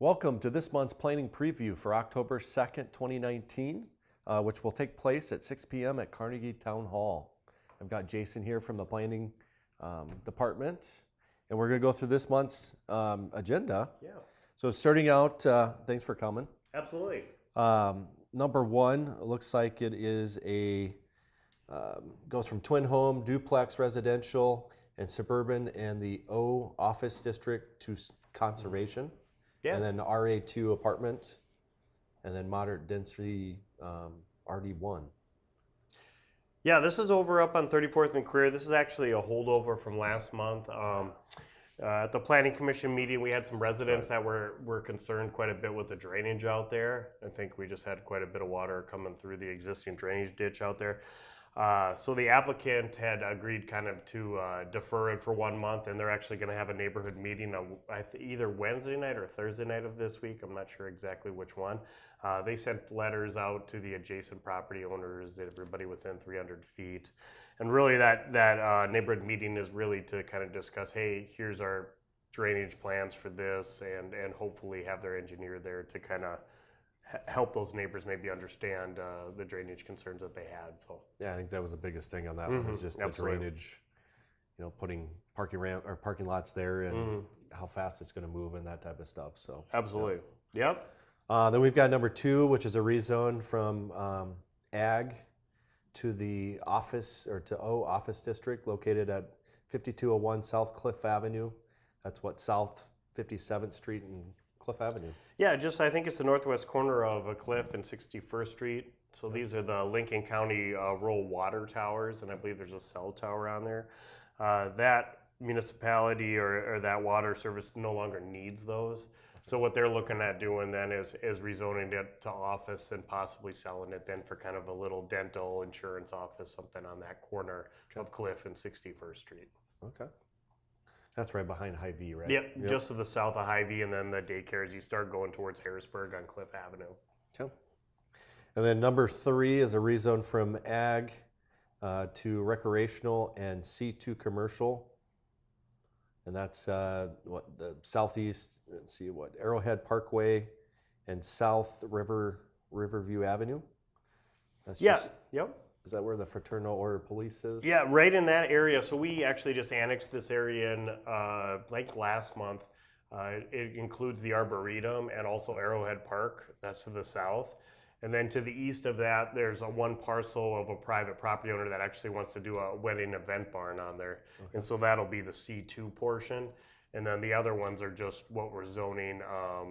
Welcome to this month's planning preview for October 2nd, 2019, which will take place at 6 p.m. at Carnegie Town Hall. I've got Jason here from the planning department, and we're going to go through this month's agenda. Yeah. So starting out, thanks for coming. Absolutely. Number one, it looks like it is goes from twin home, duplex residential, and suburban, and the O office district to conservation. Yeah. And then RA2 apartment, and then moderate density RD1. Yeah, this is over up on 34th and Career. This is actually a holdover from last month. At the Planning Commission meeting, we had some residents that were concerned quite a bit with the drainage out there. I think we just had quite a bit of water coming through the existing drainage ditch out there. So the applicant had agreed kind of to defer it for 1 month, and they're actually going to have a neighborhood meeting on either Wednesday night or Thursday night of this week. I'm not sure exactly which one. They sent letters out to the adjacent property owners, everybody within 300 feet. And really that neighborhood meeting is really to kind of discuss, hey, here's our drainage plans for this, and hopefully have their engineer there to kind of help those neighbors maybe understand the drainage concerns that they had. So yeah, I think that was the biggest thing on that one, was just the drainage, putting parking lots there, and how fast it's going to move and that type of stuff. So absolutely. Yep. Then we've got number two, which is a rezone from ag to the office, or to O office district, located at 5201 South Cliff Avenue. That's South 57th Street and Cliff Avenue. Yeah, I think it's the northwest corner of Cliff and 61st Street. So these are the Lincoln County rural water towers, and I believe there's a cell tower on there. That municipality or that water service no longer needs those. So what they're looking at doing then is rezoning it to office and possibly selling it then for kind of a little dental insurance office, something on that corner of Cliff and 61st Street. Okay. That's right behind Hy-Vee, right? Yep, just to the south of Hy-Vee, and then the daycare as you start going towards Harrisburg on Cliff Avenue. Okay. And then number three is a rezone from ag to recreational and C2 commercial. And that's the southeast, Arrowhead Parkway and South Riverview Avenue. That's Yep. Is that where the Fraternal Order of Police is? Yeah, right in that area. So we actually just annexed this area in like last month. It includes the Arboretum and also Arrowhead Park. That's to the south. And then to the east of that, there's one parcel of a private property owner that actually wants to do a wedding event barn on there. Okay. And so that'll be the C2 portion. And then the other ones are just what we're zoning,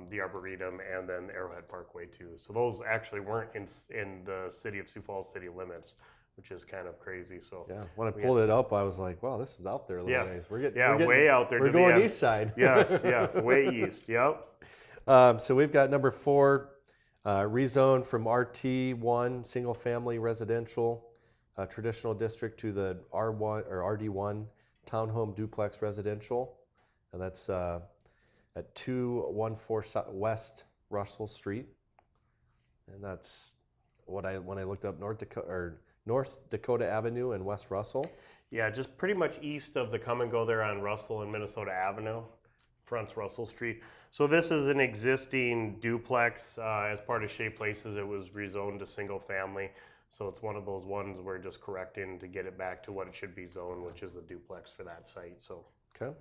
the Arboretum and then Arrowhead Parkway too. So those actually weren't in the city of Sioux Falls city limits, which is kind of crazy. So yeah, when I pulled it up, I was like, wow, this is out there a little ways. We're getting way out there. We're going east side. Yes, way east, yep. So we've got number four, rezone from RT1, single family residential, traditional district to the R1 or RD1, townhome duplex residential. And that's at 214 West Russell Street, and that's when I looked up North Dakota Avenue and West Russell. Yeah, just pretty much east of the come and go there on Russell and Minnesota Avenue, fronts Russell Street. So this is an existing duplex. As part of Shea Places, it was rezoned to single family. So it's one of those ones we're just correcting to get it back to what it should be zoned, which is a duplex for that site. So okay.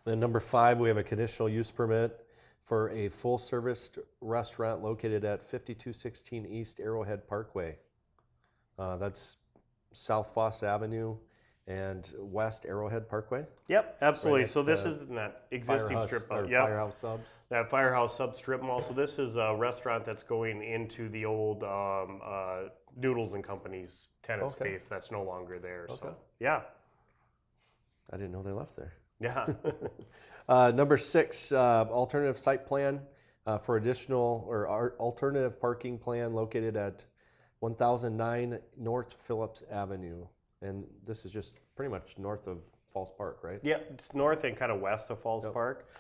Then number five, we have a conditional use permit for a full-service restaurant located at 5216 East Arrowhead Parkway. That's South Foss Avenue and West Arrowhead Parkway. Yep, absolutely. Right, so this is in that existing strip mall. Yep. Firehouse Subs. That Firehouse Sub strip mall. So this is a restaurant that's going into the old Noodles and Company's tenant space that's no longer there. Okay. So yeah. I didn't know they left there. Yeah. Number six, alternative site plan for additional or alternative parking plan located at 1009 North Phillips Avenue. And this is just pretty much north of Falls Park, right? Yeah, it's north and kind of west of Falls Park.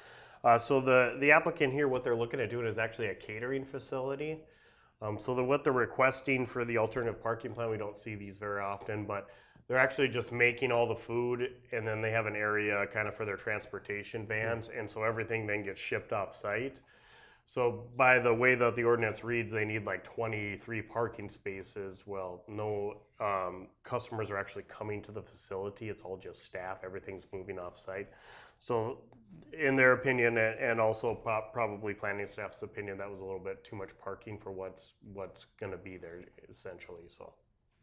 So the applicant here, what they're looking at doing is actually a catering facility. So what they're requesting for the alternative parking plan, we don't see these very often, but they're actually just making all the food, and then they have an area kind of for their transportation vans, and so everything then gets shipped off site. So by the way that the ordinance reads, they need like 23 parking spaces. Well, no customers are actually coming to the facility. It's all just staff. Everything's moving off site. So in their opinion, and also probably planning staff's opinion, that was a little bit too much parking for what's going to be there essentially. So.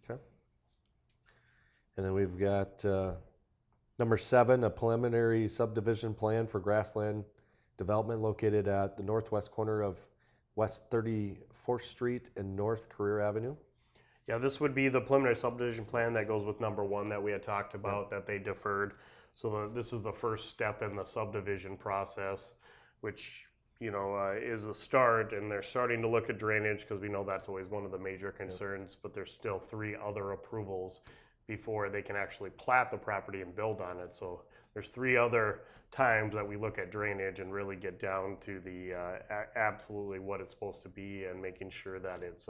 Okay. And then we've got number 7, a preliminary subdivision plan for grassland development located at the northwest corner of West 34th Street and North Career Avenue. Yeah, this would be the preliminary subdivision plan that goes with number 1 that we had talked about that they deferred. So this is the first step in the subdivision process, which is a start, and they're starting to look at drainage because we know that's always one of the major concerns, but there's still 3 other approvals before they can actually plat the property and build on it. So there's 3 other times that we look at drainage and really get down to the absolutely what it's supposed to be and making sure that it's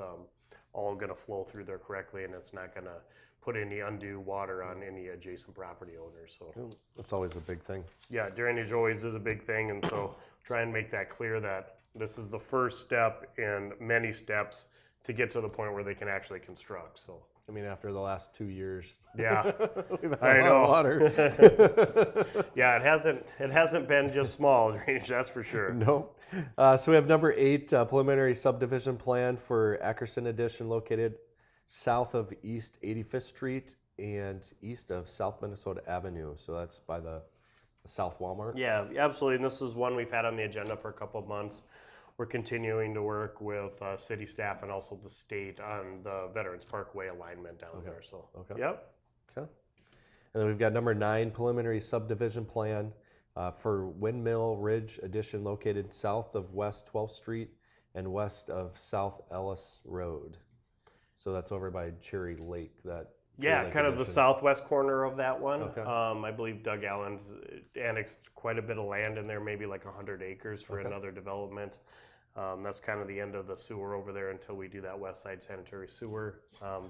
all going to flow through there correctly and it's not going to put any undue water on any adjacent property owners. So that's always a big thing. Yeah, drainage always is a big thing, and so try and make that clear that this is the first step in many steps to get to the point where they can actually construct. So. I mean, after the last 2 years, yeah, we've had I a lot know. of water. Yeah, it hasn't been just small drainage, that's for sure. Nope. So we have number 8, preliminary subdivision plan for Ackerson Addition located south of East 85th Street and east of South Minnesota Avenue. So that's by the South Walmart. Yeah, absolutely. And this is one we've had on the agenda for a couple of months. We're continuing to work with city staff and also the state on the Veterans Parkway alignment down there. So, Yep. Okay. And then we've got number 9, preliminary subdivision plan for Windmill Ridge Addition located south of West 12th Street and west of South Ellis Road. So that's over by Cherry Lake. Yeah, kind of the southwest corner of that one. Okay. I believe Doug Allen's annexed quite a bit of land in there, maybe like 100 acres for another development. That's kind of the end of the sewer over there until we do that West Side Sanitary Sewer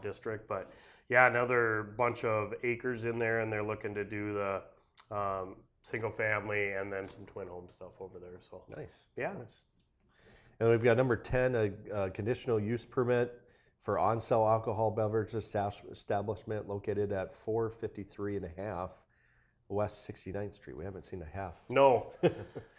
District. But yeah, another bunch of acres in there, and they're looking to do the single family and then some twin home stuff over there. So nice. Yeah. Nice. And we've got number 10, a conditional use permit for on-sale alcohol beverage establishment located at 453.5 West 69th Street. We haven't seen a half. No,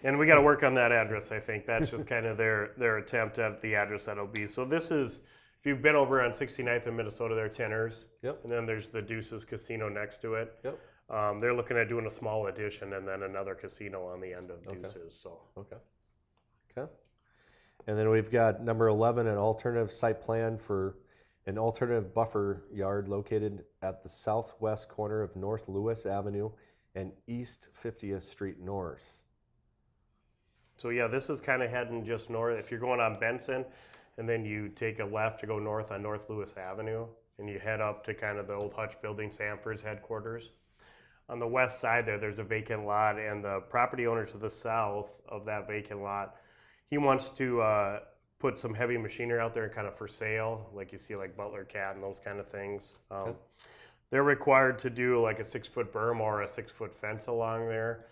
and we got to work on that address. I think that's just kind of their attempt at the address that'll be. So this is, if you've been over on 69th in Minnesota, they're Tinners. Yep. And then there's the Deuces Casino next to it. Yep. They're looking at doing a small addition and then another casino on the end of Deuces. So. Okay. And then we've got number 11, an alternative site plan for an alternative buffer yard located at the southwest corner of North Lewis Avenue and East 50th Street North. So yeah, this is kind of heading just north. If you're going on Benson and then you take a left to go north on North Lewis Avenue and you head up to kind of the old Hutch building, Sanford's headquarters. On the west side there's a vacant lot, and the property owner to the south of that vacant lot, he wants to put some heavy machinery out there and kind of for sale, like you see like Butler Cat and those kind of things. They're required to do like a 6-foot berm or a 6-foot fence along there.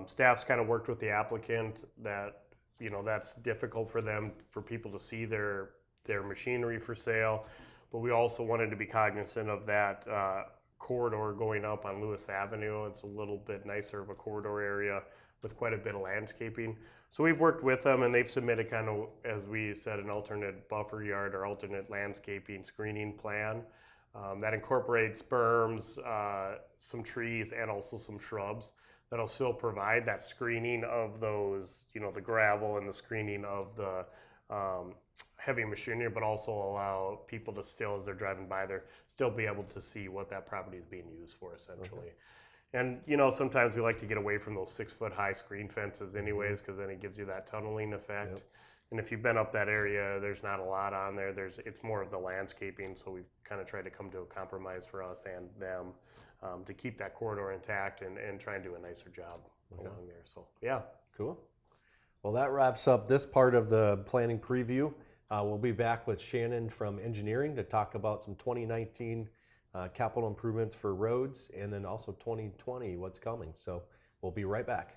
Staff's kind of worked with the applicant that, that's difficult for them, for people to see their machinery for sale. But we also wanted to be cognizant of that corridor going up on Lewis Avenue. It's a little bit nicer of a corridor area with quite a bit of landscaping. So we've worked with them, and they've submitted kind of, as we said, an alternate buffer yard or alternate landscaping screening plan that incorporates berms, some trees, and also some shrubs that'll still provide that screening of those, the gravel and the screening of the heavy machinery, but also allow people to still, as they're driving by there, still be able to see what that property is being used for, essentially. Okay. And, sometimes we like to get away from those 6-foot high screen fences anyways, because then it gives you that tunneling effect. Yep. And if you've been up that area, there's not a lot on there. It's more of the landscaping, so we've kind of tried to come to a compromise for us and them to keep that corridor intact and try and do a nicer job along there. So, yeah. Cool. Well, that wraps up this part of the planning preview. We'll be back with Shannon from engineering to talk about some 2019 capital improvements for roads, and then also 2020, what's coming. So we'll be right back.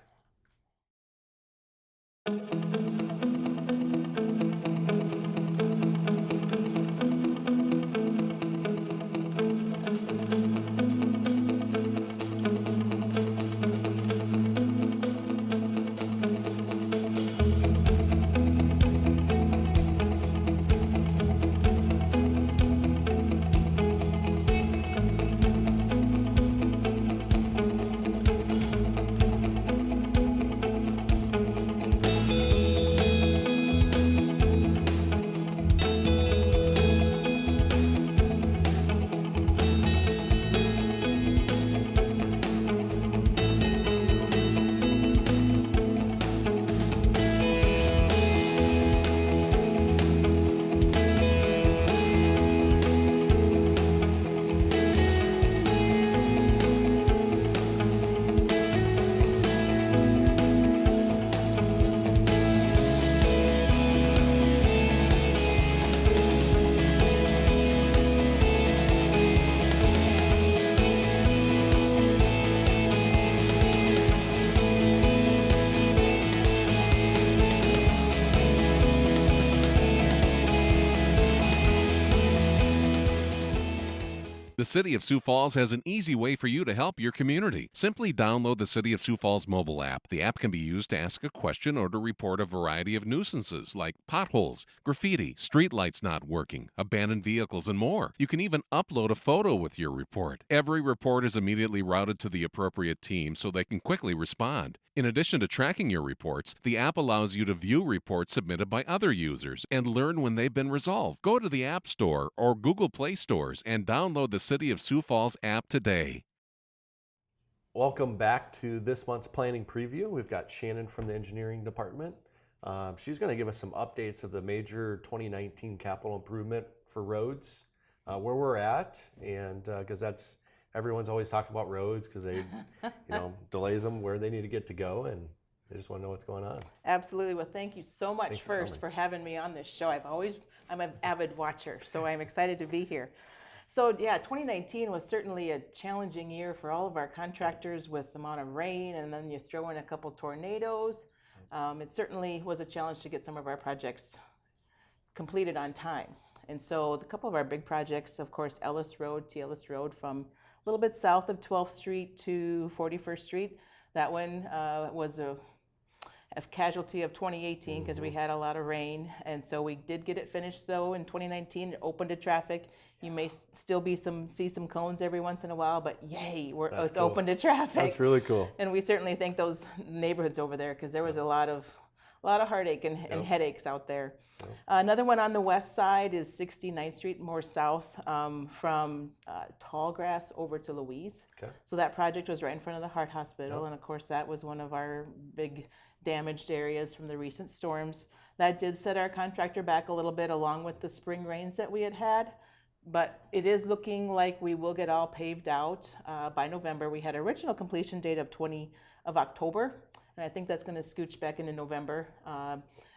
The City of Sioux Falls has an easy way for you to help your community. Simply download the City of Sioux Falls mobile app. The app can be used to ask a question or to report a variety of nuisances like potholes, graffiti, streetlights not working, abandoned vehicles, and more. You can even upload a photo with your report. Every report is immediately routed to the appropriate team so they can quickly respond. In addition to tracking your reports, the app allows you to view reports submitted by other users and learn when they've been resolved. Go to the App Store or Google Play stores and download the City of Sioux Falls app today. Welcome back to this month's planning preview. We've got Shannon from the engineering department. She's going to give us some updates of the major 2019 capital improvement for roads, where we're at, and because that's everyone's always talking about roads because they, delays them where they need to get to go, and they just want to know what's going on. Absolutely. Well, thank you so much for having me on this show. I'm an avid watcher, so I'm excited to be here. So yeah, 2019 was certainly a challenging year for all of our contractors with the amount of rain, and then you throw in a couple tornadoes. It certainly was a challenge to get some of our projects completed on time. And so a couple of our big projects, of course, T. Ellis Road from a little bit south of 12th Street to 41st Street. That one was a casualty of 2018 because we had a lot of rain, and so we did get it finished though in 2019. It opened to traffic. You may still see some cones every once in a while, but yay, it's cool. Open to traffic. That's really cool. And we certainly thank those neighborhoods over there because there was a lot of heartache and headaches out there. Yep. Another one on the west side is 69th Street, more south from Tallgrass over to Louise. Okay. So that project was right in front of the Heart Hospital, and of course that was one of our big damaged areas from the recent storms. That did set our contractor back a little bit along with the spring rains that we had. But it is looking like we will get all paved out by November. We had an original completion date of October, and I think that's going to scooch back into November.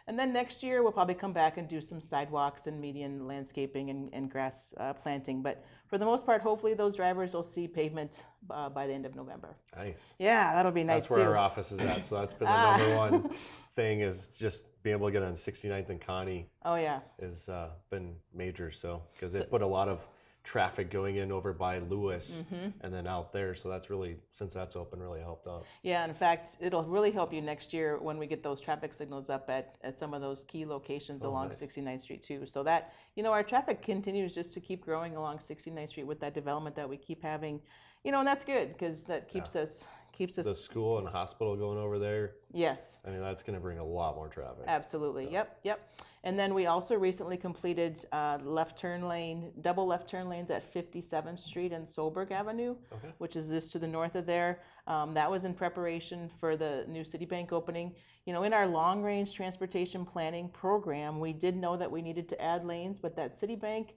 And then next year, we'll probably come back and do some sidewalks and median landscaping and grass planting. But for the most part, hopefully those drivers will see pavement by the end of November. Nice. Yeah, that'll be nice too. That's where our office is at. So that's been the number one thing is just being able to get on 69th and Connie. Oh, yeah. Has been major. So because they put a lot of traffic going in over by Lewis and then out there. So that's really, since that's open, really helped out. Yeah, in fact, it'll really help you next year when we get those traffic signals up at some of those key locations along 69th Street too. So that, our traffic continues just to keep growing along 69th Street with that development that we keep having, and that's good because that keeps us. The school and hospital going over there. Yes. I mean, that's going to bring a lot more traffic. Absolutely. So. Yep. And then we also recently completed double left turn lanes at 57th Street and Solberg Avenue, which is just to the north of there. That was in preparation for the new Citibank opening. In our long range transportation planning program, we did know that we needed to add lanes, but that Citibank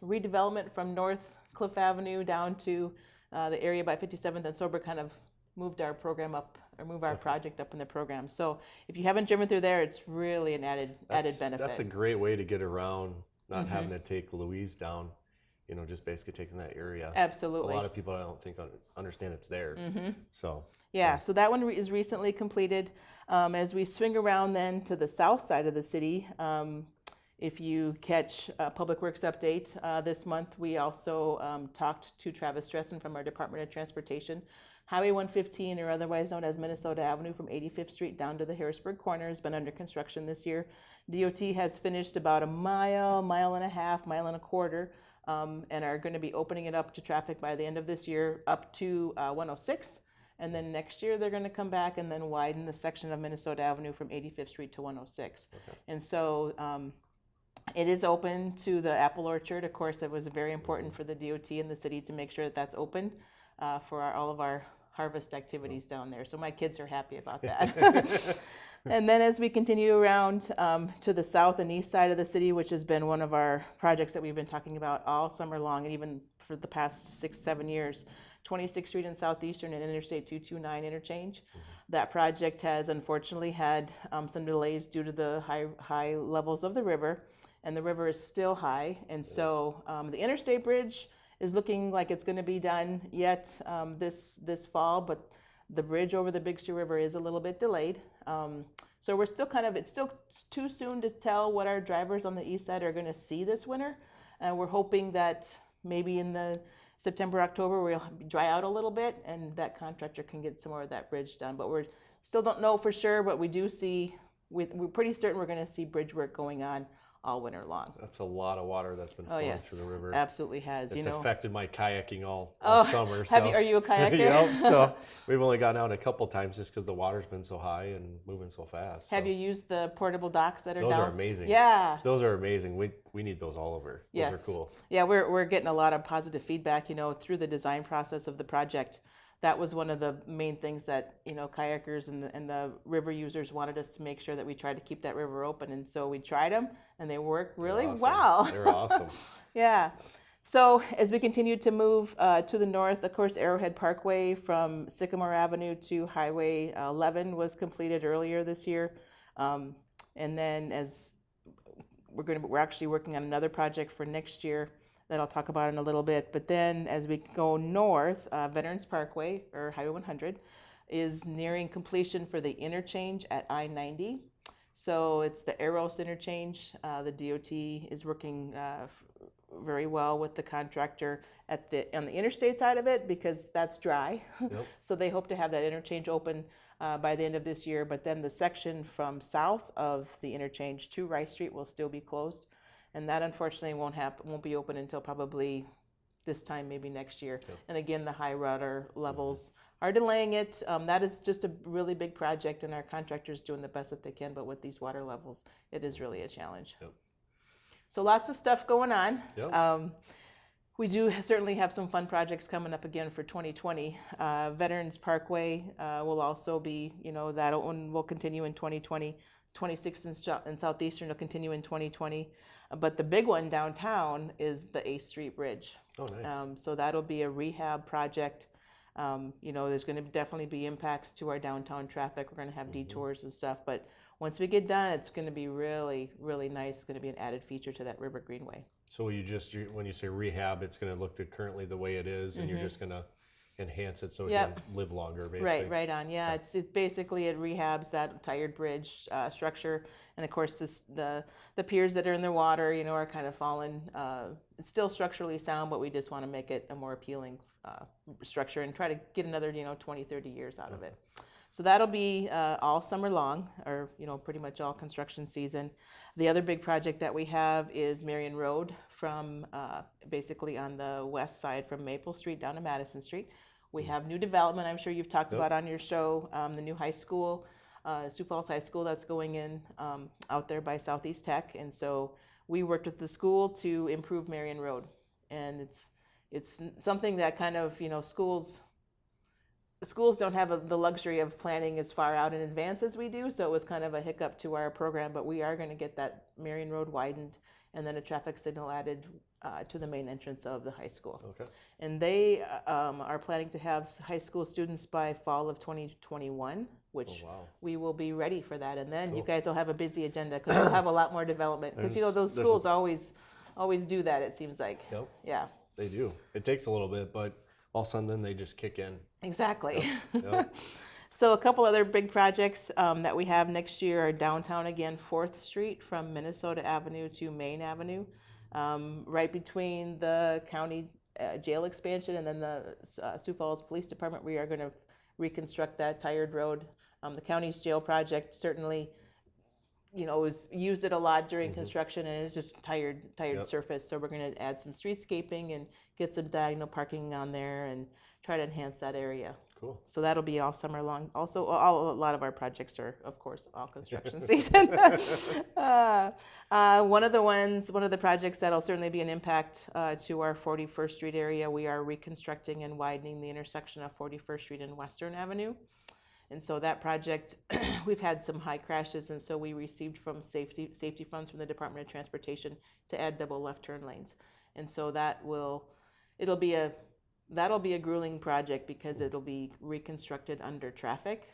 redevelopment from North Cliff Avenue down to the area by 57th and Solberg kind of moved our program up, or move our project up in the program. So if you haven't driven through there, it's really an added benefit. That's a great way to get around, not having to take Louise down, just basically taking that area. Absolutely. A lot of people I don't think understand it's there. So so that one is recently completed. As we swing around then to the south side of the city, if you catch a Public Works update this month, we also talked to Travis Stressen from our Department of Transportation. Highway 115, or otherwise known as Minnesota Avenue from 85th Street down to the Harrisburg corner, has been under construction this year. DOT has finished about a mile and a half, mile and a quarter, and are going to be opening it up to traffic by the end of this year up to 106. And then next year they're going to come back and then widen the section of Minnesota Avenue from 85th Street to 106. And so it is open to the apple orchard. Of course, it was very important for the DOT and the city to make sure that that's open for all of our harvest activities down there. So my kids are happy about that. And then as we continue around to the south and east side of the city, which has been one of our projects that we've been talking about all summer long, and even for the past 6-7 years, 26th Street and Southeastern and Interstate 229 interchange. That project has unfortunately had some delays due to the high levels of the river, and the river is still high. And so the interstate bridge is looking like it's going to be done yet this fall, but the bridge over the Big Sioux River is a little bit delayed. So we're still it's still too soon to tell what our drivers on the east side are going to see this winter. We're hoping that maybe in the September, October, we'll dry out a little bit, and that contractor can get some more of that bridge done. But we're still don't know for sure, but we do see, we're pretty certain we're going to see bridge work going on all winter long. That's a lot of water that's been Oh flowing yes, through the river. absolutely has. It's You know, affected my kayaking all oh, summer. are you a kayaker? Yep. So we've only gone out a couple times just because the water's been so high and moving so fast. Have you used the portable docks that are Those down? are amazing. Yeah. Those are amazing. We need those all over. Yes. Those are cool. Yeah, we're getting a lot of positive feedback, you know, through the design process of the project. That was one of the main things that, you know, kayakers and the river users wanted us to make sure that we tried to keep that river open. And so we tried them and they work really well. They're awesome. Yeah. So as we continue to move to the north, of course, Arrowhead Parkway from Sycamore Avenue to Highway 11 was completed earlier this year. And then as we're actually working on another project for next year that I'll talk about in a little bit. But then as we go north, Veterans Parkway, or Highway 100, is nearing completion for the interchange at I-90. So it's the Eros interchange. The DOT is working very well with the contractor on the interstate side of it, because that's dry. Yep. So they hope to have that interchange open by the end of this year. But then the section from south of the interchange to Rice Street will still be closed. And that unfortunately won't be open until probably this time, maybe next year. Yep. And again, the high water levels are delaying it. That is just a really big project, and our contractor's doing the best that they can. But with these water levels, it is really a challenge. Yep. So lots of stuff going on. Yep. We do certainly have some fun projects coming up again for 2020. Veterans Parkway will also be, you know, that one will continue in 2020. 26th and Southeastern will continue in 2020. But the big one downtown is the 8th Street Bridge. Oh, nice. So that'll be a rehab project. You know, there's going to definitely be impacts to our downtown traffic. We're going to have detours and stuff. But once we get done, it's going to be really, really nice. It's going to be an added feature to that River Greenway. So when you say rehab, it's going to look currently the way it is, and you're just going to enhance it so it Yep. can live longer, basically. Right on. Yeah, it's basically it rehabs that tired bridge structure, and of course the piers that are in the water, you know, are kind of fallen. It's still structurally sound, but we just want to make it a more appealing structure and try to get another 20, 30 years out of it. So that'll be all summer long, or pretty much all construction season. The other big project that we have is Marion Road, from basically on the west side from Maple Street down to Madison Street. We have new development. I'm sure you've talked about on your show, the new high school, Sioux Falls High School that's going in out there by Southeast Tech. And so we worked with the school to improve Marion Road, and it's something that kind of schools don't have the luxury of planning as far out in advance as we do, so it was kind of a hiccup to our program, but we are going to get that Marion Road widened and then a traffic signal added to the main entrance of the high school. Okay. And they are planning to have high school students by fall of 2021, which we will be ready for that. And then you guys will have a busy agenda because we'll have a lot more development, because those schools always do that, it seems like. Yep. Yeah. They do. It takes a little bit, but all of a sudden then they just kick in. Exactly. Yep. So a couple other big projects that we have next year are downtown again, 4th Street from Minnesota Avenue to Main Avenue, right between the county jail expansion and then the Sioux Falls Police Department. We are going to reconstruct that tired road. The county's jail project certainly, was used it a lot during construction, and it's just tired surface. So we're going to add some streetscaping and get some diagonal parking on there and try to enhance that area. Cool. So that'll be all summer long. Also, a lot of our projects are, of course, all construction season. One of the projects that'll certainly be an impact to our 41st Street area, we are reconstructing and widening the intersection of 41st Street and Western Avenue. And so that project, we've had some high crashes, and so we received from safety funds from the Department of Transportation to add double left turn lanes. And so that'll be a grueling project because it'll be reconstructed under traffic,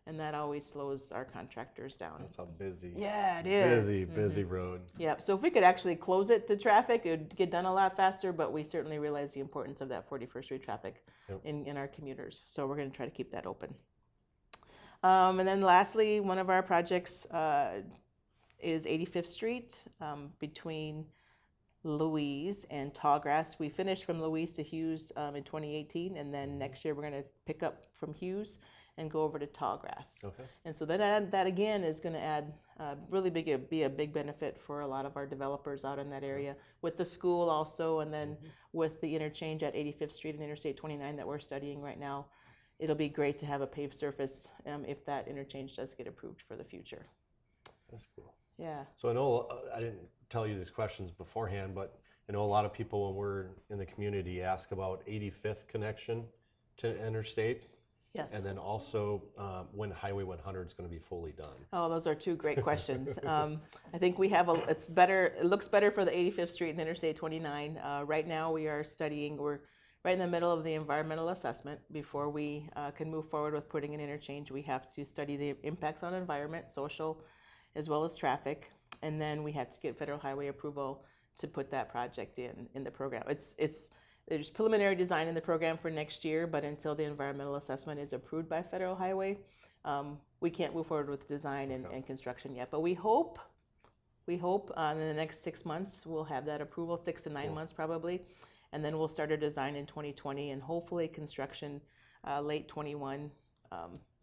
and that always slows our contractors down. That's how busy. Yeah, it is. Busy road. Yeah, so if we could actually close it to traffic, it would get done a lot faster, but we certainly realize the importance of that 41st Street traffic in our commuters. So we're going to try to keep that open. And then lastly, one of our projects is 85th Street between Louise, and Tallgrass. We finished from Louise to Hughes in 2018, and then next year we're going to pick up from Hughes and go over to Tallgrass. Okay. And so that again is going to add be a big benefit for a lot of our developers out in that area, with the school also, and then with the interchange at 85th Street and Interstate 29 that we're studying right now. It'll be great to have a paved surface if that interchange does get approved for the future. That's cool. Yeah. So I know I didn't tell you these questions beforehand, but I know a lot of people when we're in the community ask about 85th connection to interstate. Yes. And then also when Highway 100 is going to be fully done. Oh, those are two great questions. I think we have it looks better for the 85th Street and Interstate 29. Right now we are studying, we're right in the middle of the environmental assessment. Before we can move forward with putting an interchange, we have to study the impacts on environment, social, as well as traffic. And then we have to get federal highway approval to put that project in the program. There's preliminary design in the program for next year, but until the environmental assessment is approved by federal highway, we can't move forward with design and construction yet. But we hope in the next 6 months we'll have that approval, 6 to 9 months probably, and then we'll start our design in 2020 and hopefully construction late 21,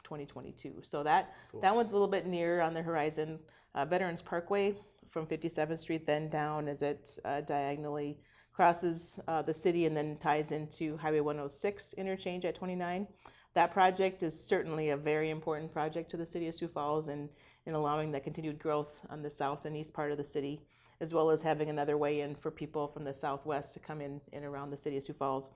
2022. So that one's a little bit nearer on the horizon. Veterans Parkway from 57th Street then down as it diagonally crosses the city and then ties into Highway 106 interchange at 29. That project is certainly a very important project to the city of Sioux Falls and in allowing that continued growth on the south and east part of the city, as well as having another way in for people from the southwest to come in and around the city of Sioux Falls.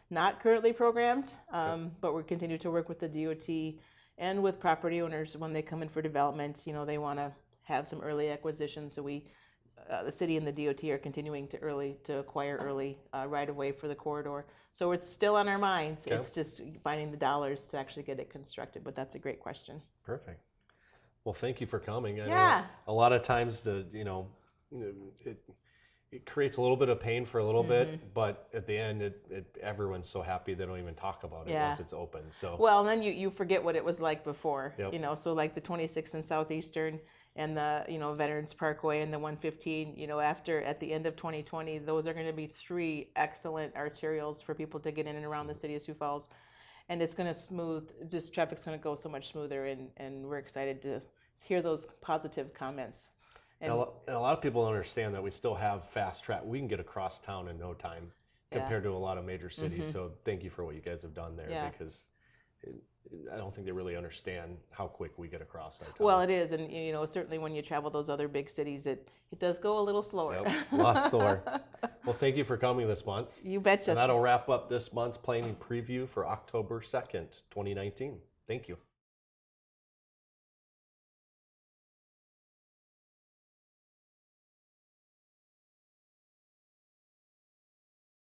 Not currently programmed, but we continue to work with the DOT and with property owners when they come in for development. They want to have some early acquisition, so the city and the DOT are continuing to acquire early right of way for the corridor. So it's still on our minds. Okay. It's just finding the dollars to actually get it constructed. But that's a great question. Perfect. Well, thank you for coming. I Yeah. know a lot of times it creates a little bit of pain for a little bit, but at the end, everyone's so happy they don't even talk about it once it's open. So well, and then you forget what it was like before. Yep. So like the 26th and Southeastern and the Veterans Parkway and the 115. At the end of 2020, those are going to be 3 excellent arterials for people to get in and around the city of Sioux Falls, and it's going to traffic's going to go so much smoother, and we're excited to hear those positive comments. And a lot of people understand that we still have fast track. We can get across town in no time compared to a lot of major cities. So thank you for what you guys have done there, because I don't think they really understand how quick we get across our town. Well, it is, and certainly when you travel those other big cities, it does go a little slower. Yep, a lot slower. Well, thank you for coming this month. You betcha. And that'll wrap up this month's planning preview for October 2nd, 2019. Thank you.